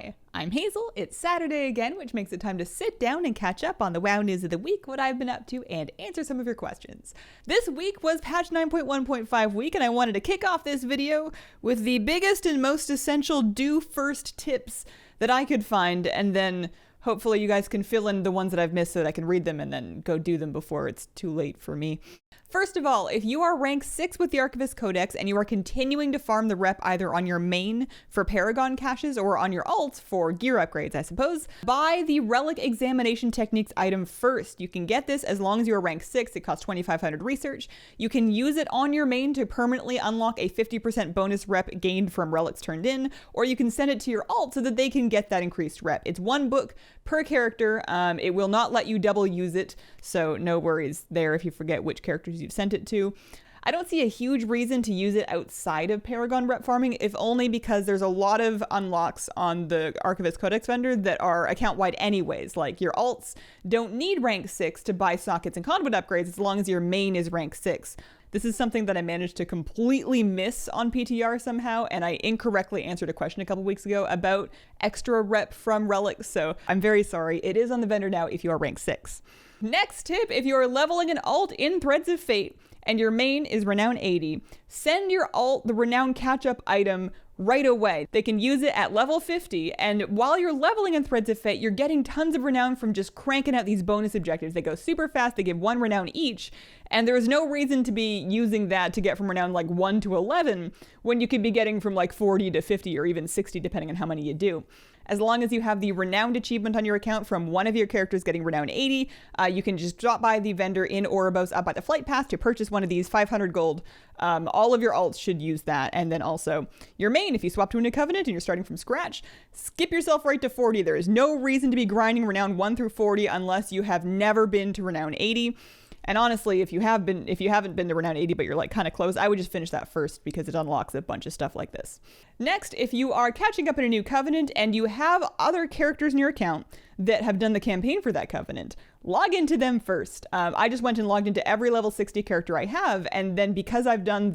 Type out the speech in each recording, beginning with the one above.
Hi, I'm Hazel. It's Saturday again, which makes it time to sit down and catch up on the WoW news of the week, what I've been up to, and answer some of your questions. This week was patch 9.1.5 week, and I wanted to kick off this video with the biggest and most essential do first tips that I could find, and then hopefully you guys can fill in the ones that I've missed so that I can read them and then go do them before it's too late for me. First of all, if you are rank 6 with the Archivist Codex and you are continuing to farm the rep either on your main for Paragon caches or on your alt for gear upgrades, I suppose, buy the Relic Examination Techniques item first. You can get this as long as you are rank 6. It costs 2,500 research. You can use it on your main to permanently unlock a 50% bonus rep gained from relics turned in, or you can send it to your alt so that they can get that increased rep. It's one book per character. It will not let you double use it, so no worries there if you forget which characters you've sent it to. I don't see a huge reason to use it outside of Paragon rep farming, if only because there's a lot of unlocks on the Archivist Codex vendor that are account-wide anyways. Like, your alts don't need rank 6 to buy sockets and conduit upgrades as long as your main is rank 6. This is something that I managed to completely miss on PTR somehow, and I incorrectly answered a question a couple weeks ago about extra rep from relics, so I'm very sorry. It is on the vendor now if you are rank 6. Next tip, if you are leveling an alt in Threads of Fate and your main is Renown 80, send your alt the Renown catch-up item right away. They can use it at level 50, and while you're leveling in Threads of Fate, you're getting tons of renown from just cranking out these bonus objectives. They go super fast, they give 1 renown each, and there's no reason to be using that to get from renown like 1 to 11 when you could be getting from like 40 to 50 or even 60 depending on how many you do. As long as you have the Renowned achievement on your account from one of your characters getting Renown 80, you can just drop by the vendor in Oribos up by the flight path to purchase one of these 500 gold. All of your alts should use that. And then also your main, if you swap to a new Covenant and you're starting from scratch, skip yourself right to 40. There is no reason to be grinding Renown 1 through 40 unless you have never been to Renown 80. And honestly, if you haven't been to Renown 80 but you're like kind of close, I would just finish that first because it unlocks a bunch of stuff like this. Next, if you are catching up in a new Covenant and you have other characters in your account that have done the campaign for that Covenant, log into them first. I just went and logged into every level 60 character I have, and then because I've done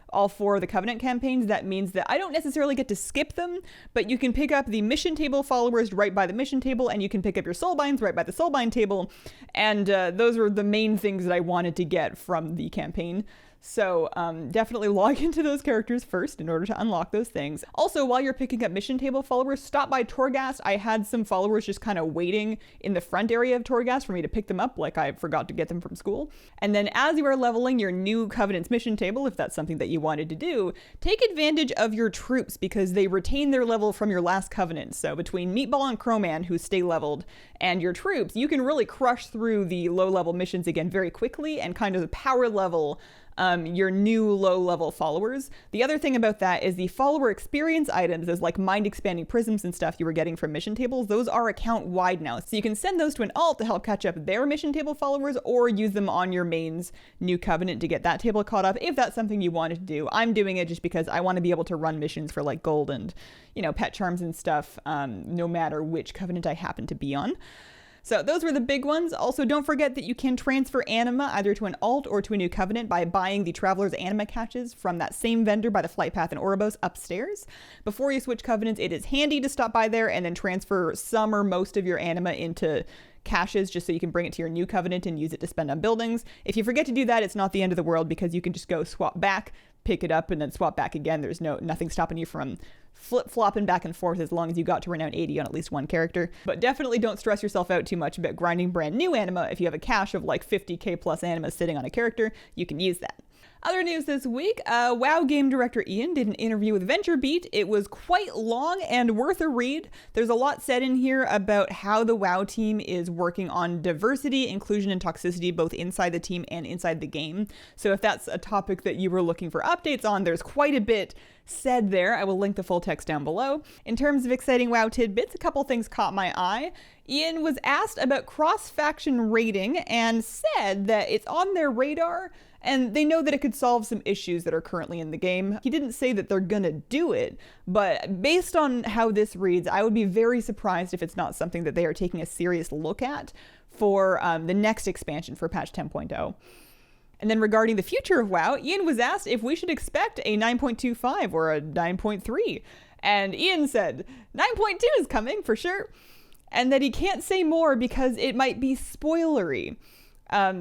all 4 of the Covenant campaigns, that means that I don't necessarily get to skip them, but you can pick up the mission table followers right by the mission table, and you can pick up your soulbinds right by the soulbind table, and those are the main things that I wanted to get from the campaign. So definitely log into those characters first in order to unlock those things. Also, while you're picking up mission table followers, stop by Torghast. I had some followers just kind of waiting in the front area of Torghast for me to pick them up, like I forgot to get them from school. And then as you are leveling your new Covenant's mission table, if that's something that you wanted to do, take advantage of your troops because they retain their level from your last Covenant. So between Meatball and Crowman, who stay leveled, and your troops, you can really crush through the low-level missions again very quickly and kind of power level your new low-level followers. The other thing about that is the follower experience items, those like mind-expanding prisms and stuff you were getting from mission tables, those are account-wide now. So you can send those to an alt to help catch up their mission table followers, or use them on your main's new Covenant to get that table caught up, if that's something you wanted to do. I'm doing it just because I want to be able to run missions for like gold and, you know, pet charms and stuff, no matter which Covenant I happen to be on. So those were the big ones. Also, don't forget that you can transfer anima either to an alt or to a new Covenant by buying the Traveler's Anima caches from that same vendor by the flight path in Oribos upstairs. Before you switch Covenants, it is handy to stop by there and then transfer some or most of your anima into caches just so you can bring it to your new Covenant and use it to spend on buildings. If you forget to do that, it's not the end of the world because you can just go swap back, pick it up, and then swap back again. There's nothing stopping you from flip-flopping back and forth as long as you got to Renown 80 on at least one character. But definitely don't stress yourself out too much about grinding brand new anima. If you have a cache of like 50k plus anima sitting on a character, you can use that. Other news this week, WoW game director Ian did an interview with VentureBeat. It was quite long and worth a read. There's a lot said in here about how the WoW team is working on diversity, inclusion, and toxicity both inside the team and inside the game. So if that's a topic that you were looking for updates on, there's quite a bit said there. I will link the full text down below. In terms of exciting WoW tidbits, a couple things caught my eye. Ian was asked about cross-faction raiding and said that it's on their radar and they know that it could solve some issues that are currently in the game. He didn't say that they're gonna do it, but based on how this reads, I would be very surprised if it's not something that they are taking a serious look at for the next expansion for patch 10.0. And then regarding the future of WoW, Ian was asked if we should expect a 9.25 or a 9.3. And Ian said 9.2 is coming for sure, and that he can't say more because it might be spoilery.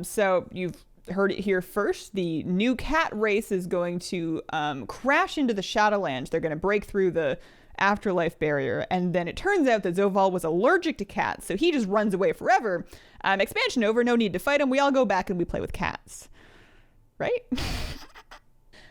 So you've heard it here first. The new cat race is going to crash into the Shadowlands. They're going to break through the afterlife barrier, and then it turns out that Zovaal was allergic to cats, so he just runs away forever. Expansion over, no need to fight him. We all go back and we play with cats. Right?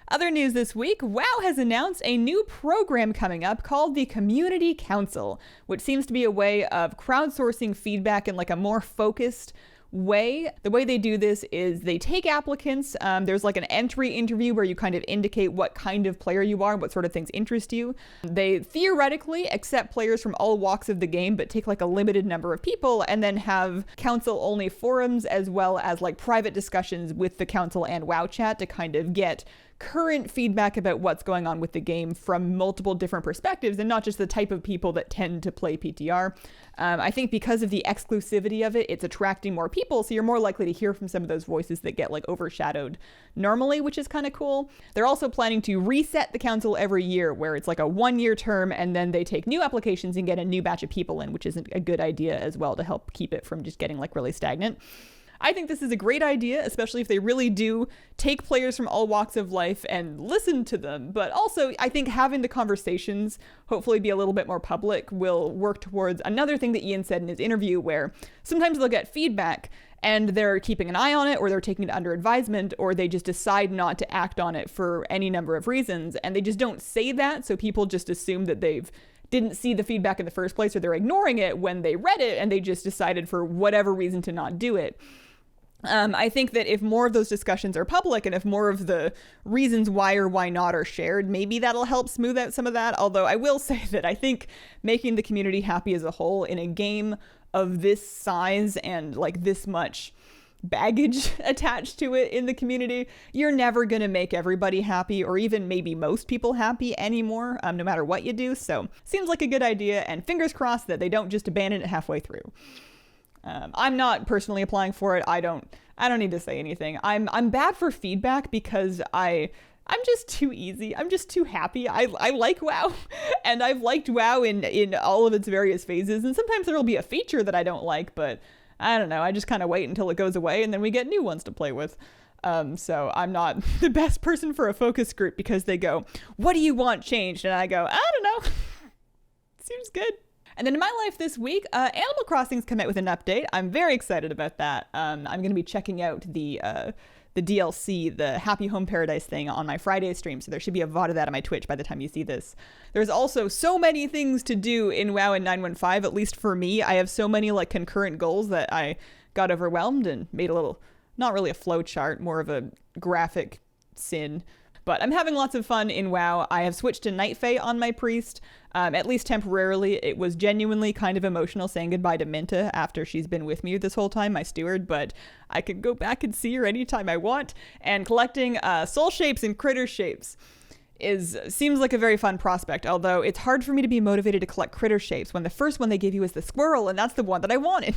Other news this week, WoW has announced a new program coming up called the Community Council, which seems to be a way of crowdsourcing feedback in like a more focused way. The way they do this is they take applicants. There's like an entry interview where you kind of indicate what kind of player you are and what sort of things interest you. They theoretically accept players from all walks of the game, but take like a limited number of people and then have council only forums as well as like private discussions with the council and WoW chat to kind of get current feedback about what's going on with the game from multiple different perspectives and not just the type of people that tend to play PTR. I think because of the exclusivity of it, it's attracting more people, so you're more likely to hear from some of those voices that get like overshadowed normally, which is kind of cool. They're also planning to reset the council every year, where it's like a 1-year term and then they take new applications and get a new batch of people in, which is a good idea as well to help keep it from just getting like really stagnant. I think this is a great idea, especially if they really do take players from all walks of life and listen to them. But also, I think having the conversations hopefully be a little bit more public will work towards another thing that Ian said in his interview, where sometimes they'll get feedback and they're keeping an eye on it, or they're taking it under advisement, or they just decide not to act on it for any number of reasons. And they just don't say that, so people just assume that they've didn't see the feedback in the first place, or they're ignoring it when they read it and they just decided for whatever reason to not do it. I think that if more of those discussions are public and if more of the reasons why or why not are shared, maybe that'll help smooth out some of that. Although I will say that I think making the community happy as a whole in a game of this size and like this much baggage attached to it in the community, you're never going to make everybody happy, or even maybe most people happy anymore, no matter what you do. So seems like a good idea, and fingers crossed that they don't just abandon it halfway through. I'm not personally applying for it. I don't need to say anything. I'm bad for feedback because I'm just too easy. I'm just too happy. I like WoW, and I've liked WoW in all of its various phases. And sometimes there'll be a feature that I don't like, but I don't know. I just kind of wait until it goes away, and then we get new ones to play with. So I'm not the best person for a focus group because they go, "What do you want changed?" And I go, "I don't know." Seems good. And then in my life this week, Animal Crossing's come out with an update. I'm very excited about that. I'm going to be checking out the DLC, the Happy Home Paradise thing on my Friday stream, so there should be a VOD of that on my Twitch by the time you see this. There's also so many things to do in WoW and 915, at least for me. I have so many like concurrent goals that I got overwhelmed and made a little, not really a flow chart, more of a graphic sin. But I'm having lots of fun in WoW. I have switched to Night Fae on my priest, at least temporarily. It was genuinely kind of emotional saying goodbye to Minta after she's been with me this whole time, my steward, but I can go back and see her anytime I want. And collecting soul shapes and critter shapes seems like a very fun prospect, although it's hard for me to be motivated to collect critter shapes when the first one they give you is the squirrel, and that's the one that I wanted.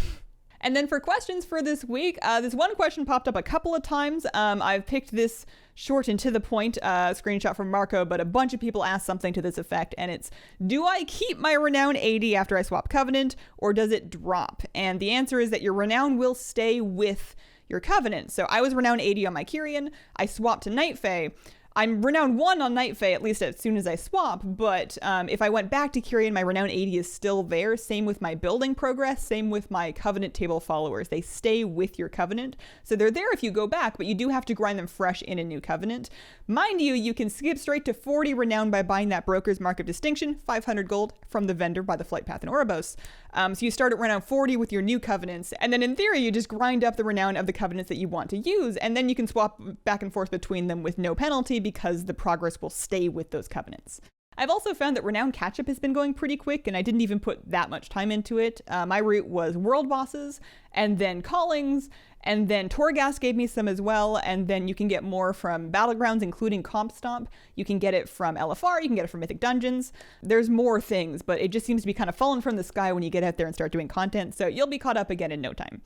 And then for questions for this week, this one question popped up a couple of times. I've picked this short and to the point screenshot from Marco, but a bunch of people asked something to this effect, and it's, do I keep my renown 80 after I swap Covenant, or does it drop? And the answer is that your renown will stay with your Covenant. So I was renown 80 on my Kyrian, I swapped to Night Fae. I'm renown 1 on Night Fae, at least as soon as I swap, but if I went back to Kyrian, my renown 80 is still there. Same with my building progress, same with my Covenant table followers. They stay with your Covenant. So they're there if you go back, but you do have to grind them fresh in a new Covenant. Mind you, you can skip straight to 40 renown by buying that Broker's Mark of Distinction, 500 gold from the vendor by the Flight Path in Oribos. So you start at renown 40 with your new Covenants, and then in theory, you just grind up the renown of the Covenants that you want to use, and then you can swap back and forth between them with no penalty because the progress will stay with those Covenants. I've also found that renown catch-up has been going pretty quick, and I didn't even put that much time into it. My route was world bosses, and then callings, and then Torghast gave me some as well, and then you can get more from Battlegrounds, including Comp Stomp. You can get it from LFR, you can get it from Mythic Dungeons. There's more things, but it just seems to be kind of falling from the sky when you get out there and start doing content, so you'll be caught up again in no time.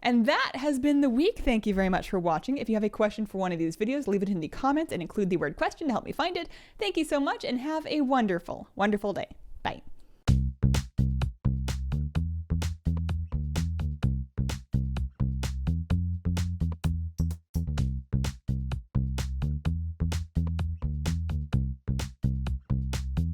And that has been the week. Thank you very much for watching. If you have a question for one of these videos, leave it in the comments and include the word question to help me find it. Thank you so much and have a wonderful, wonderful day. Bye.